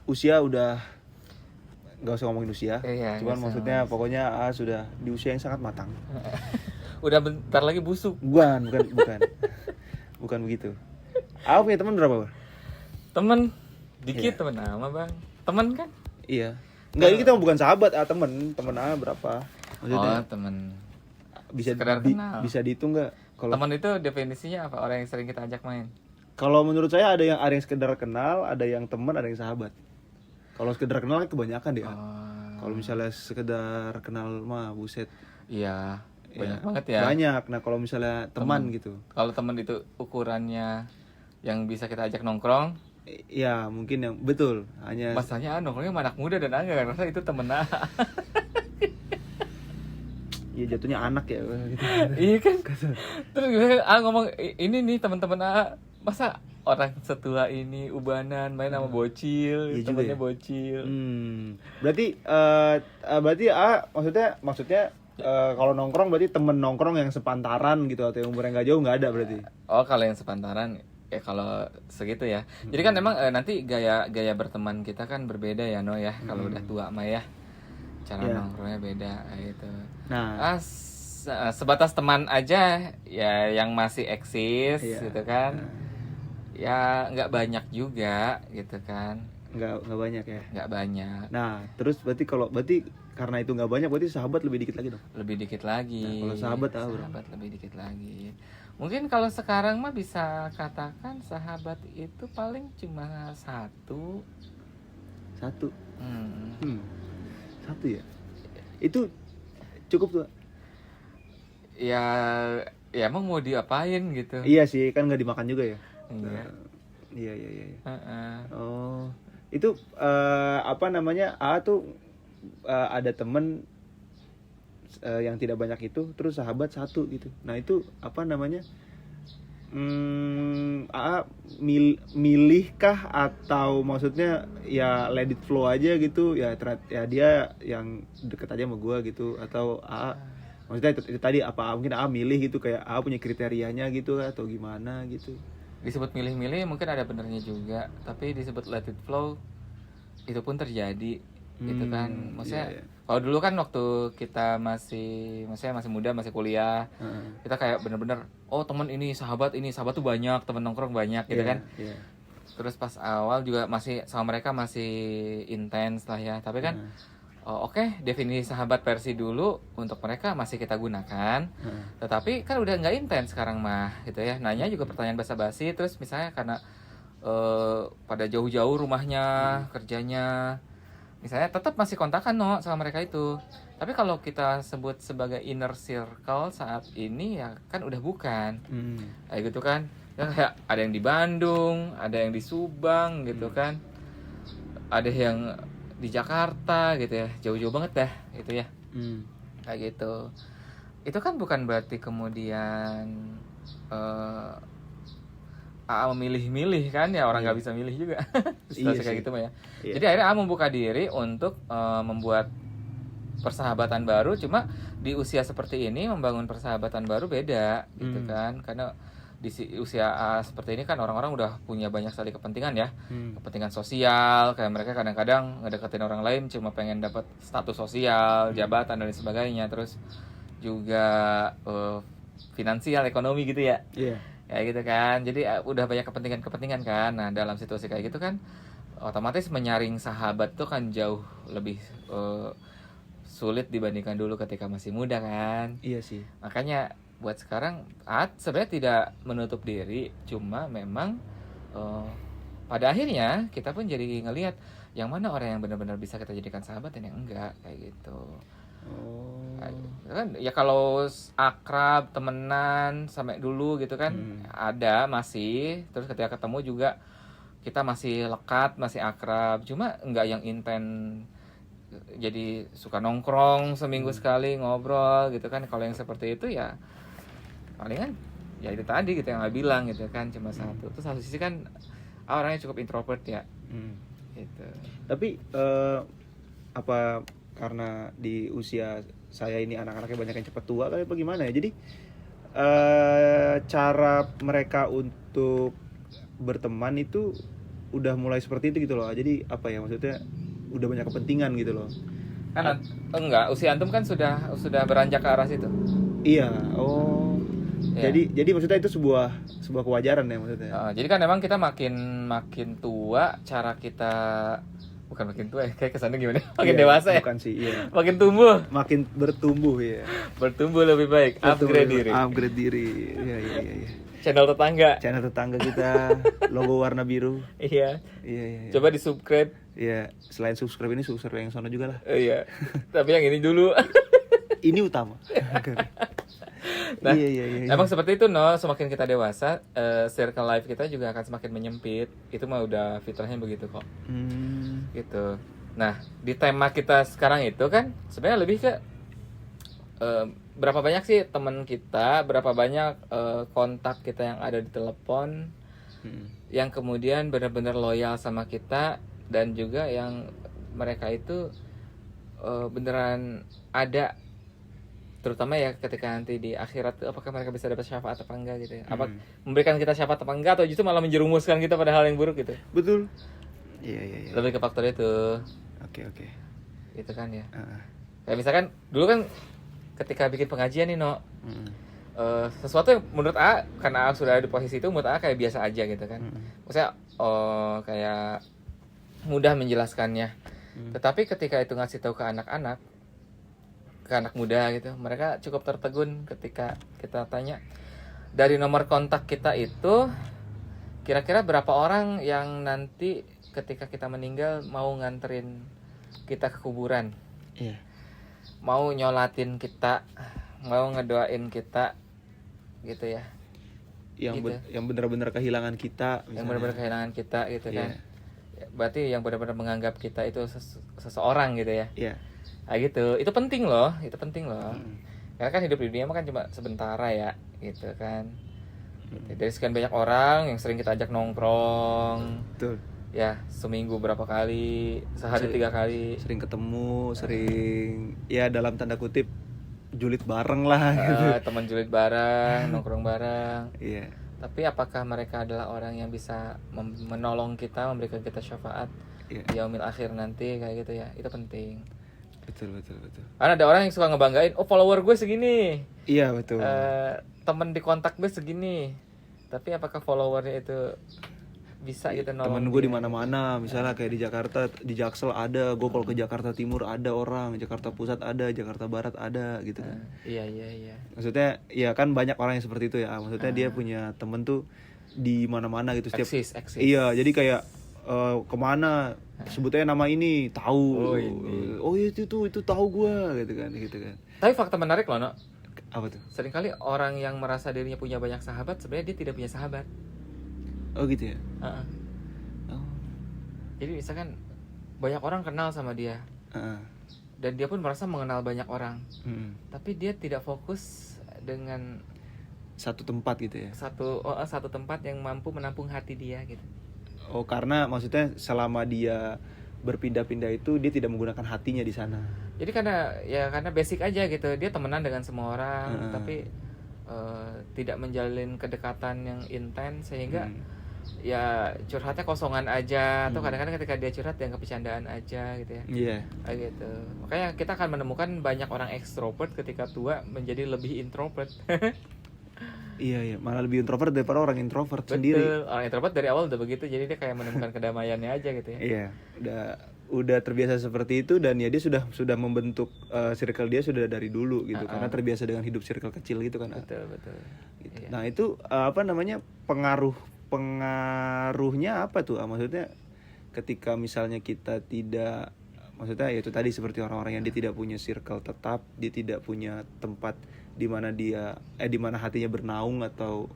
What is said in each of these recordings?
usia udah nggak usah ngomongin usia, Iya, cuman maksudnya pokoknya sudah di usia yang sangat matang. Udah bentar lagi busuk. Bukan begitu. Punya teman berapa, Bang? Temen dikit, temen nama bang. Temen kan? Iya. Enggak, ini kita bukan sahabat, temen berapa? Maksudnya Temen. bisa sekedar kenal. bisa dihitung nggak? Kalau Temen itu definisinya apa? Orang yang sering kita ajak main. kalau menurut saya ada yang sekedar kenal, ada yang teman, ada yang sahabat. Kalau sekedar kenal kan kebanyakan deh. Kalau misalnya sekedar kenal mah buset. Iya, banyak banget ya. Banyak. Nah, kalau misalnya teman gitu. Kalau temen itu ukurannya yang bisa kita ajak nongkrong, Ya, mungkin yang betul. Hanya masalahnya nongkrongnya sama anak muda dan agak rasa itu temen ya jatuhnya anak ya gitu. Iya kan? Terus gue ngomong ini nih teman-teman masa orang setua ini ubanan main sama bocil, Iya juga temennya ya. bocil. Berarti maksudnya kalau nongkrong berarti temen nongkrong yang sepantaran gitu atau yang umurnya nggak jauh nggak ada berarti. Oh, kalau yang sepantaran ya kalau segitu ya. Jadi kan emang nanti gaya berteman kita kan berbeda ya, No ya. Kalau udah tua mah ya. Cara nongkrongnya beda gitu. Nah, Sebatas teman aja ya yang masih eksis gitu kan. Ya nggak banyak juga gitu kan. nggak banyak ya. Nggak banyak. Nah, terus berarti karena itu nggak banyak, berarti sahabat lebih dikit lagi dong. Lebih dikit lagi. Nah, kalau sahabat lebih dikit lagi. Mungkin kalau sekarang mah bisa katakan sahabat itu paling cuma satu. Satu ya. Itu cukup tuh. Ya emang mau diapain gitu. Iya sih, kan nggak dimakan juga ya. Iya. Iya. Oh, itu apa namanya? Tuh ada temen yang tidak banyak itu, terus sahabat satu gitu. Nah itu apa namanya? Milihkah atau maksudnya ya let it flow aja gitu ya, dia yang deket aja sama gue gitu, atau maksudnya itu tadi apa mungkin milih gitu, kayak punya kriterianya gitu atau gimana gitu. Disebut milih-milih mungkin ada benernya juga, tapi disebut let it flow itu pun terjadi gitu kan. Maksudnya kalau dulu kan waktu kita masih muda, masih kuliah, kita kayak bener-bener teman ini sahabat tuh banyak, teman nongkrong banyak gitu kan. Terus pas awal juga masih sama mereka masih intens lah ya, tapi kan oke, definisi sahabat versi dulu untuk mereka masih kita gunakan, tetapi kan udah nggak intens sekarang mah gitu ya. Nanya juga pertanyaan basa-basi, terus misalnya karena pada jauh-jauh rumahnya, kerjanya, misalnya tetap masih kontakan sama mereka itu. Tapi kalau kita sebut sebagai inner circle saat ini ya kan udah bukan. Kayak gitu kan. Ya kayak ada yang di Bandung, ada yang di Subang gitu kan. Ada yang di Jakarta gitu ya. Jauh-jauh banget dah gitu ya. Kayak gitu. Itu kan bukan berarti kemudian memilih-milih kan ya, orang nggak bisa milih juga. Situasi kayak gitu mah ya. Jadi akhirnya membuka diri untuk membuat persahabatan baru. Cuma di usia seperti ini membangun persahabatan baru beda gitu kan, karena di usia seperti ini kan orang-orang udah punya banyak sekali kepentingan ya. Kepentingan sosial, kayak mereka kadang-kadang ngedeketin orang lain cuma pengen dapat status sosial, jabatan dan sebagainya. Terus juga finansial, ekonomi gitu ya. Kayak gitu kan. Jadi udah banyak kepentingan kan. Nah, dalam situasi kayak gitu kan otomatis menyaring sahabat tuh kan jauh lebih sulit dibandingkan dulu ketika masih muda kan. Iya sih. Makanya buat sekarang sebenarnya tidak menutup diri, cuma memang pada akhirnya kita pun jadi ngelihat yang mana orang yang benar-benar bisa kita jadikan sahabat dan yang enggak, kayak gitu. Kan ya kalau akrab temenan sampai dulu gitu kan ada masih, terus ketika ketemu juga kita masih lekat, masih akrab, cuma enggak yang intens jadi suka nongkrong seminggu sekali ngobrol gitu kan. Kalau yang seperti itu ya palingan ya itu tadi gitu yang nggak bilang gitu kan, cuma satu. Terus satu sisi kan orangnya cukup introvert ya gitu. Tapi apa karena di usia saya ini anak-anaknya banyak yang cepat tua kali apa gimana ya, jadi cara mereka untuk berteman itu udah mulai seperti itu gitu loh. Jadi apa ya maksudnya udah banyak kepentingan gitu loh. Kan enggak, usia antum kan sudah beranjak ke arah situ. Iya, oh. Iya. Jadi maksudnya itu sebuah kewajaran ya maksudnya. Jadi kan memang kita makin tua, cara kita bukan makin tua ya, kayak kesannya gimana? Makin Iya, dewasa ya. Bukan sih, iya. Makin tumbuh, Makin bertumbuh ya. bertumbuh lebih baik, upgrade diri. Upgrade diri. Iya. Channel tetangga. Channel tetangga kita, logo warna biru. Iya. Iya. Coba di subscribe. Iya, selain subscribe ini subscribe yang sono juga lah. Iya. Tapi yang ini dulu. Ini utama. Nah, iya. emang seperti itu semakin kita dewasa, circle life kita juga akan semakin menyempit. Itu mah udah fitrahnya begitu kok. Gitu. Nah, di tema kita sekarang itu kan sebenarnya lebih ke berapa banyak sih teman kita, berapa banyak kontak kita yang ada di telepon yang kemudian benar-benar loyal sama kita, dan juga yang mereka itu beneran ada, terutama ya ketika nanti di akhirat tuh, apakah mereka bisa dapat syafaat apa enggak gitu ya, apa memberikan kita syafaat apa enggak, atau justru malah menjerumuskan kita pada hal yang buruk gitu. Betul. Iya. Lebih ke faktor itu. Oke. Gitu kan ya. Kayak misalkan dulu kan ketika bikin pengajian nih sesuatu yang menurut A, karena A sudah ada di posisi itu, menurut A kayak biasa aja gitu kan. Maksudnya kayak mudah menjelaskannya. Tetapi ketika itu ngasih tahu ke anak-anak, ke anak muda gitu, mereka cukup tertegun ketika kita tanya, dari nomor kontak kita itu kira-kira berapa orang yang nanti ketika kita meninggal mau nganterin kita ke kuburan, mau nyolatin kita, mau ngedoain kita gitu ya, yang benar-benar kehilangan kita misalnya. Yang benar-benar kehilangan kita gitu kan. Berarti yang benar-benar menganggap kita itu seseorang gitu ya. Nah gitu, itu penting loh. Karena kan hidup di dunia mah kan cuma sementara ya, gitu kan. Dari sekian banyak orang yang sering kita ajak nongkrong. Betul. Ya, seminggu berapa kali, sehari 3 kali. Sering ketemu, sering ya dalam tanda kutip julid bareng lah gitu. Teman julid bareng, nongkrong bareng. Iya. Tapi apakah mereka adalah orang yang bisa menolong kita, memberikan kita syafaat di yaumil akhir nanti kayak gitu ya. Itu penting. Betul. Karena ada orang yang suka ngebanggain, oh follower gue segini. Iya, betul. Temen di kontak gue segini. Tapi apakah followernya itu bisa gitu nolong? Temen gue di mana-mana, misalnya kayak di Jakarta, di Jaksel ada, gue kalau ke Jakarta Timur ada orang, Jakarta Pusat ada, Jakarta Barat ada gitu kan. Iya. Maksudnya ya kan banyak orang yang seperti itu ya. Maksudnya dia punya temen tuh di mana-mana gitu setiap. Eksis. Iya, jadi kayak kemana sebutnya nama ini tahu. Oh itu tahu gue gitu kan. Tapi fakta menarik loh, no. Apa tuh? Seringkali orang yang merasa dirinya punya banyak sahabat, sebenarnya dia tidak punya sahabat. Oh gitu ya. Jadi misalkan banyak orang kenal sama dia, dan dia pun merasa mengenal banyak orang, tapi dia tidak fokus dengan satu tempat gitu ya. Satu tempat yang mampu menampung hati dia gitu. Oh, karena maksudnya selama dia berpindah-pindah itu dia tidak menggunakan hatinya di sana. Jadi karena basic aja gitu, dia temenan dengan semua orang, tapi tidak menjalin kedekatan yang intens, sehingga ya curhatnya kosongan aja, atau kadang-kadang ketika dia curhat dianggap bercandaan aja gitu ya. Iya. Gitu. Makanya kita akan menemukan banyak orang ekstrovert ketika tua menjadi lebih introvert. Iya, malah lebih introvert daripada orang introvert. Betul. Sendiri. Orang introvert dari awal udah begitu, jadi dia kayak menemukan kedamaiannya aja gitu ya. Iya, udah terbiasa seperti itu, dan ya dia sudah membentuk circle dia sudah dari dulu gitu, karena terbiasa dengan hidup circle kecil gitu kan. Betul. Gitu. Iya. Nah, itu pengaruhnya apa tuh? Maksudnya ketika misalnya kita tidak, maksudnya ya itu tadi seperti orang-orang yang dia tidak punya circle tetap, dia tidak punya tempat di mana hatinya bernaung, atau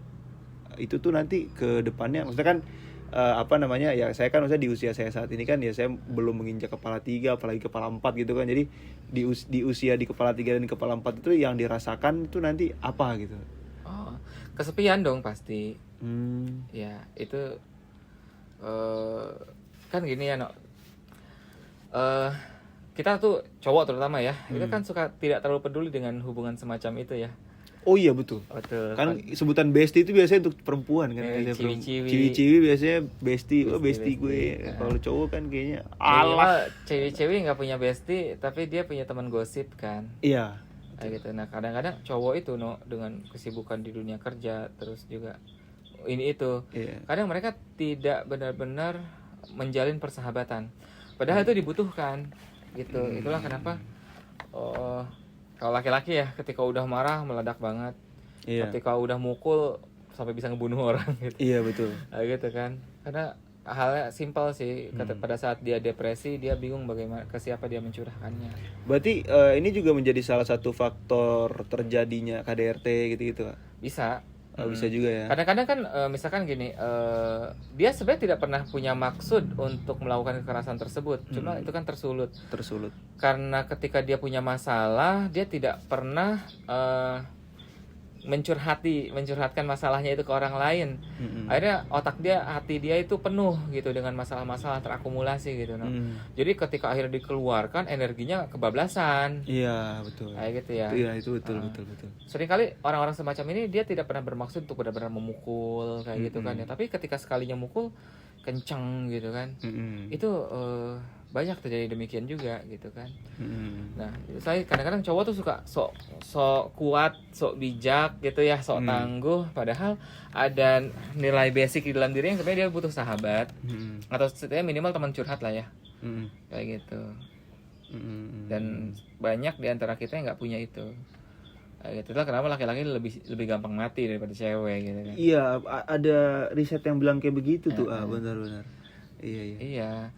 itu tuh nanti ke depannya, maksudnya kan ya saya kan maksudnya di usia saya saat ini kan ya saya belum menginjak kepala 3 apalagi kepala 4 gitu kan. Jadi di usia di kepala 3 dan kepala 4 itu yang dirasakan itu nanti apa gitu. Kesepian dong pasti. Ya itu kan gini ya, kita tuh cowok terutama ya, itu kan suka tidak terlalu peduli dengan hubungan semacam itu ya. Oh iya betul. Betul. Kan sebutan bestie itu biasanya untuk perempuan kan. Biasanya Ciwi-ciwi. Ciwi-ciwi biasanya bestie. Oh bestie Bestie. gue. Kalau cowok kan kayaknya Minimal cewek-cewek nggak punya bestie, tapi dia punya teman gosip kan. Iya. Kayak gitu. Nah kadang-kadang cowok itu dengan kesibukan di dunia kerja, terus juga ini itu, Iya. kadang mereka tidak benar-benar menjalin persahabatan. Padahal itu dibutuhkan gitu. Itulah kenapa kalau laki-laki ya ketika udah marah meledak banget. Iya. Ketika udah mukul sampai bisa ngebunuh orang gitu. Iya betul. Nah, gitu kan. Karena halnya simpel sih. Pada saat dia depresi, dia bingung bagaimana ke siapa dia mencurahkannya. Berarti ini juga menjadi salah satu faktor terjadinya KDRT gitu-gitu, Kak? Bisa. Bisa juga ya. Kadang-kadang kan misalkan gini, dia sebenarnya tidak pernah punya maksud untuk melakukan kekerasan tersebut, cuma itu kan tersulut. Karena ketika dia punya masalah, dia tidak pernah mencurhatkan masalahnya itu ke orang lain. Akhirnya hati dia itu penuh gitu dengan masalah-masalah terakumulasi gitu. Jadi ketika akhirnya dikeluarkan, energinya kebablasan. Iya betul. Kayak gitu ya. Iya itu betul. Seringkali orang-orang semacam ini dia tidak pernah bermaksud untuk benar-benar memukul kayak gitu kan ya. Tapi ketika sekalinya mukul kenceng gitu kan. Itu banyak terjadi demikian juga gitu kan. Nah, saya kadang-kadang cowok tuh suka sok kuat, sok bijak gitu ya, sok tangguh, padahal ada nilai basic di dalam diri yang sebenarnya dia butuh sahabat atau setidaknya minimal teman curhat lah ya. Kayak gitu. Dan banyak di antara kita yang nggak punya itu. Itulah kenapa laki-laki lebih gampang mati daripada cewek gitu kan. Iya, ada riset yang bilang kayak begitu tuh. Benar-benar. Iya.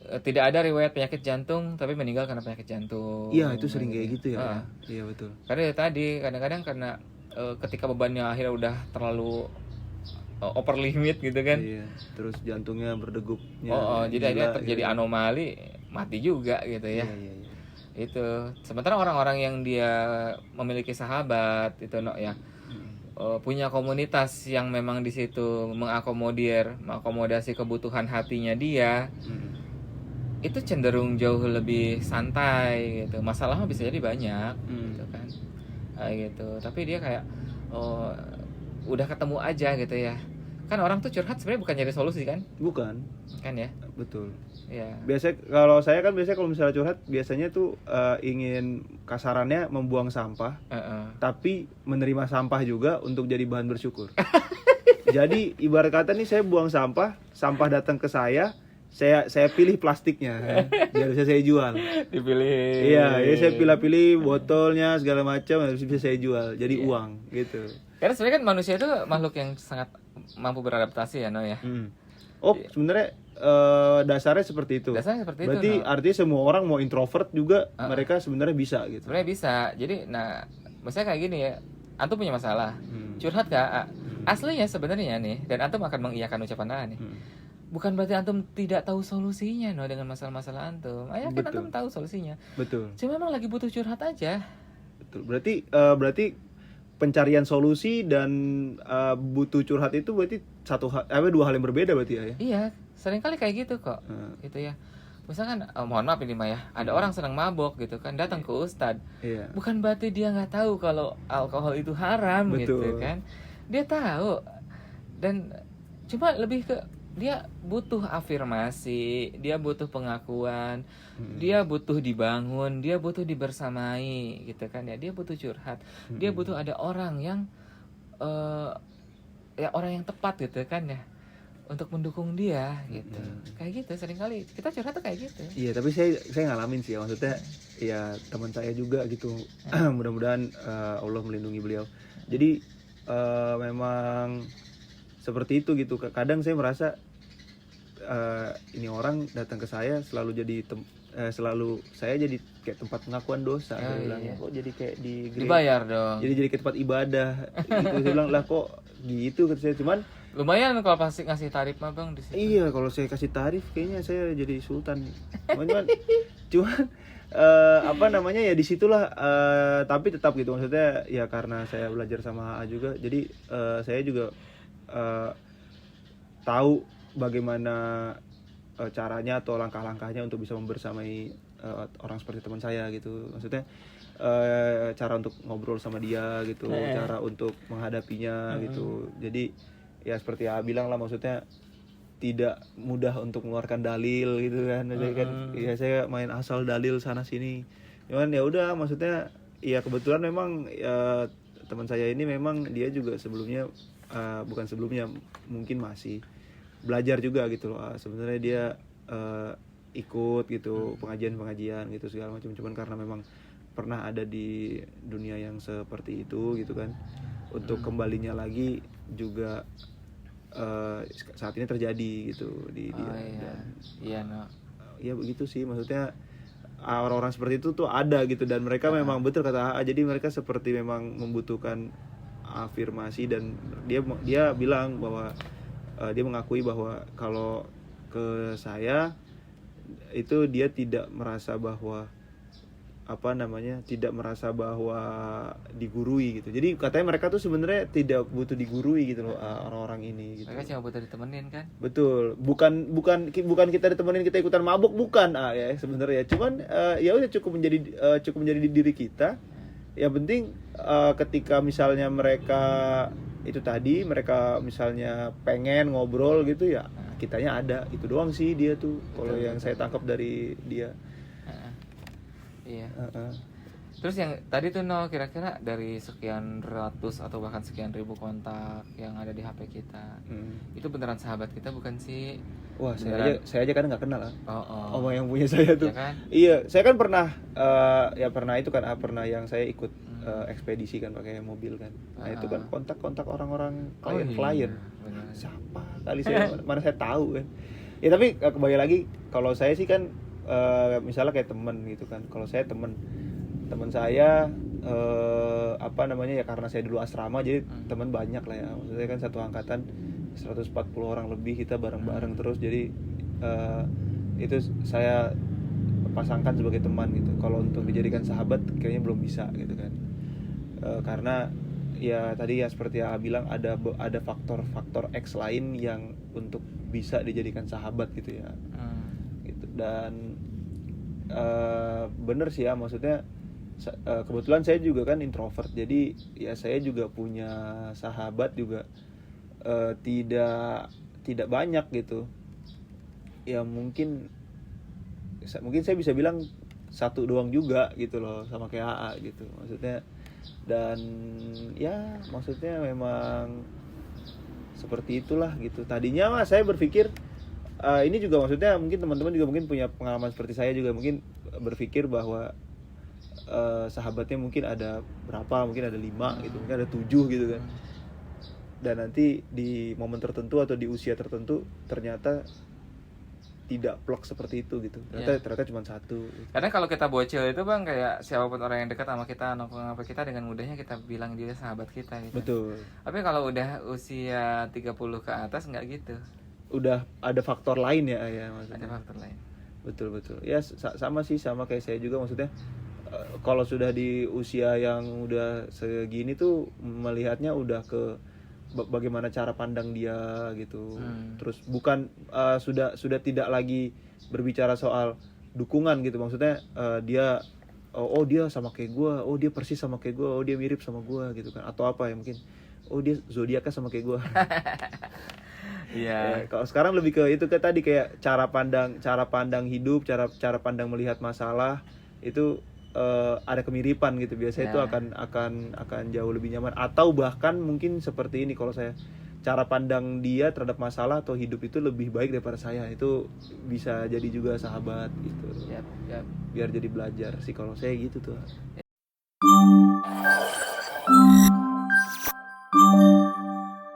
Tidak ada riwayat penyakit jantung tapi meninggal karena penyakit jantung. Iya, itu sering kayak gitu ya. Iya, betul. Karena ya tadi kadang-kadang karena ketika bebannya akhirnya udah terlalu over limit gitu kan. Iya, terus jantungnya berdegupnya. Jadi akhirnya terjadi anomali, mati juga gitu ya. Iya. Itu. Sementara orang-orang yang dia memiliki sahabat itu ya. Punya komunitas yang memang di situ mengakomodasi kebutuhan hatinya dia. Itu cenderung jauh lebih santai gitu. Masalahnya bisa jadi banyak gitu kan. Gitu. Tapi dia kayak udah ketemu aja gitu ya. Kan orang tuh curhat sebenarnya bukan nyari solusi kan? Bukan. Kan ya? Betul. Iya. Biasanya kalau misalnya curhat biasanya tuh ingin kasarannya membuang sampah. Tapi menerima sampah juga untuk jadi bahan bersyukur. Jadi ibarat kata nih saya buang sampah datang ke saya pilih plastiknya biar bisa saya jual. Dipilih. Iya, saya pilih botolnya segala macam harus bisa saya jual jadi uang gitu. Karena sebenarnya kan manusia itu makhluk yang sangat mampu beradaptasi ya, No ya. Sebenarnya dasarnya seperti itu. Berarti artinya semua orang mau introvert juga mereka sebenarnya bisa gitu. Sebenarnya bisa. Jadi misalnya kayak gini ya, antum punya masalah, curhat ke A. Aslinya sebenarnya nih, dan antum akan mengiyakan ucapan A nih. Bukan berarti antum tidak tahu solusinya dengan masalah-masalah antum. Yakin antum tahu solusinya. Betul. Cuma memang lagi butuh curhat aja. Betul. Berarti pencarian solusi dan butuh curhat itu berarti dua hal yang berbeda berarti ya. Iya, seringkali kayak gitu kok. Gitu ya. Misalkan mohon maaf ini Mah ya, ada orang senang mabok gitu kan, datang ke ustadz. Bukan berarti dia nggak tahu kalau alkohol itu haram. Betul. Gitu kan. Dia tahu. Dan cuma lebih ke dia butuh afirmasi, dia butuh pengakuan, dia butuh dibangun, dia butuh dibersamai gitu kan ya, dia butuh curhat, dia butuh ada orang yang orang yang tepat gitu kan ya untuk mendukung dia gitu. Kayak gitu seringkali kita curhat tuh kayak gitu. Iya, tapi saya ngalamin sih ya, maksudnya ya teman saya juga gitu. Mudah-mudahan Allah melindungi beliau. Jadi memang seperti itu gitu. Kadang saya merasa ini orang datang ke saya selalu saya jadi kayak tempat pengakuan dosa. Saya bilang kok jadi kayak dibayar dong. Jadi kayak tempat ibadah. Gitu saya bilang lah kok gitu kata saya, cuman lumayan kalau pasti ngasih tarif mah Bang di situ. Iya, kalau saya kasih tarif kayaknya saya jadi sultan. Cuman ya disitulah tapi tetap gitu, maksudnya ya karena saya belajar sama AA juga, jadi saya juga tahu bagaimana caranya atau langkah-langkahnya untuk bisa membersamai orang seperti teman saya gitu. Maksudnya cara untuk ngobrol sama dia gitu, cara untuk menghadapinya gitu. Jadi ya seperti A bilang lah, maksudnya tidak mudah untuk mengeluarkan dalil gitu kan. Jadi kan ya saya main asal dalil sana sini. Cuman ya udah, maksudnya ya kebetulan memang teman saya ini memang dia juga sebelumnya bukan sebelumnya, mungkin masih belajar juga gitu loh. Sebenarnya dia ikut gitu pengajian gitu segala macam, cuman karena memang pernah ada di dunia yang seperti itu gitu kan, untuk kembalinya lagi juga saat ini terjadi gitu di dia. Ya begitu sih, maksudnya orang-orang seperti itu tuh ada gitu, dan mereka memang betul kata AA, jadi mereka seperti memang membutuhkan afirmasi. Dan dia bilang bahwa dia mengakui bahwa kalau ke saya itu dia tidak merasa bahwa tidak merasa bahwa digurui gitu. Jadi katanya mereka tuh sebenarnya tidak butuh digurui gitu loh, orang-orang ini gitu. Mereka cuma butuh ditemenin kan? Betul. Bukan kita ditemenin kita ikutan mabuk, bukan ya sebenarnya. Cuman ya udah cukup menjadi diri kita. Yang penting ketika misalnya mereka itu tadi, mereka misalnya pengen ngobrol gitu ya, kitanya ada. Itu doang sih dia tuh kalau yang saya tangkap dari dia. Iya. Terus yang tadi tuh kira-kira dari sekian ratus atau bahkan sekian ribu kontak yang ada di HP kita, itu beneran sahabat kita bukan sih? Wah, saya aja kan nggak kenal lah. Oh. Yang punya saya tuh. Ya kan? Iya, saya kan pernah itu kan pernah yang saya ikut ekspedisi kan pakai mobil kan. Nah, itu kan kontak orang-orang klien. Siapa kali mana saya tahu kan. Ya tapi kembali lagi, kalau saya sih kan misalnya kayak teman gitu kan. Kalau saya teman saya ya karena saya dulu asrama, jadi teman banyak lah ya. Maksudnya kan satu angkatan 140 orang lebih, kita bareng-bareng terus. Jadi itu saya pasangkan sebagai teman gitu. Kalau untuk dijadikan sahabat kayaknya belum bisa gitu kan. Karena ya tadi ya seperti yang bilang, ada faktor-faktor X lain yang untuk bisa dijadikan sahabat gitu ya. Gitu. Dan bener sih ya, maksudnya kebetulan saya juga kan introvert, jadi ya saya juga punya sahabat juga tidak banyak gitu ya. Mungkin saya bisa bilang satu doang juga gitu loh, sama kayak AA gitu maksudnya. Dan ya maksudnya memang seperti itulah gitu. Tadinya mah saya berpikir ini juga maksudnya mungkin teman-teman juga mungkin punya pengalaman seperti saya juga, mungkin berpikir bahwa sahabatnya mungkin ada berapa, mungkin ada 5 gitu, mungkin ada 7 gitu kan. Dan nanti di momen tertentu atau di usia tertentu ternyata tidak plok seperti itu gitu. Ternyata cuma 1 gitu. Karena kalau kita bocil itu Bang, kayak siapapun orang yang dekat sama kita, nongkrong sama kita, dengan mudahnya kita bilang dia sahabat kita gitu. Betul. Tapi kalau udah usia 30 ke atas nggak gitu. Udah ada faktor lain ya maksudnya. Ada faktor lain. Betul. Ya sama kayak saya juga, maksudnya kalau sudah di usia yang udah segini tuh melihatnya udah ke bagaimana cara pandang dia gitu. Terus bukan sudah tidak lagi berbicara soal dukungan gitu, maksudnya dia dia sama kayak gue, dia persis sama kayak gue, dia mirip sama gue gitu kan, atau apa ya, mungkin dia zodiaknya sama kayak gue. Iya. Kalau sekarang lebih ke itu tadi, kayak cara pandang hidup, cara pandang melihat masalah itu ada kemiripan gitu. Biasanya itu akan jauh lebih nyaman, atau bahkan mungkin seperti ini, kalau saya cara pandang dia terhadap masalah atau hidup itu lebih baik daripada saya, itu bisa jadi juga sahabat gitu. Yap. Biar jadi belajar sih kalau saya gitu tuh.